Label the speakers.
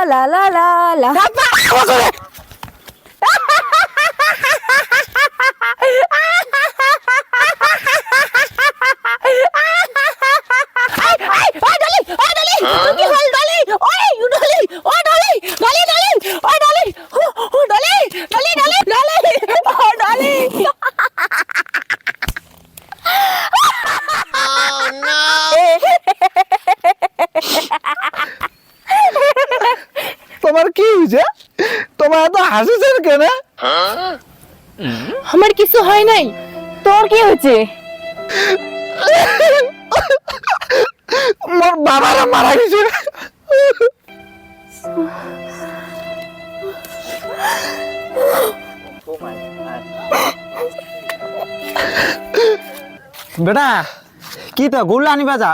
Speaker 1: লা লা লা লা
Speaker 2: তোমার কি হয়েছে? তোমার এত হাসিছেন কেন?
Speaker 1: আমার কিছু হয় নাই, তোর কি হয়েছে?
Speaker 2: মোর বাবারা মারা গেছে।
Speaker 3: বেটা কি তো গুল্লা আনিবা যা।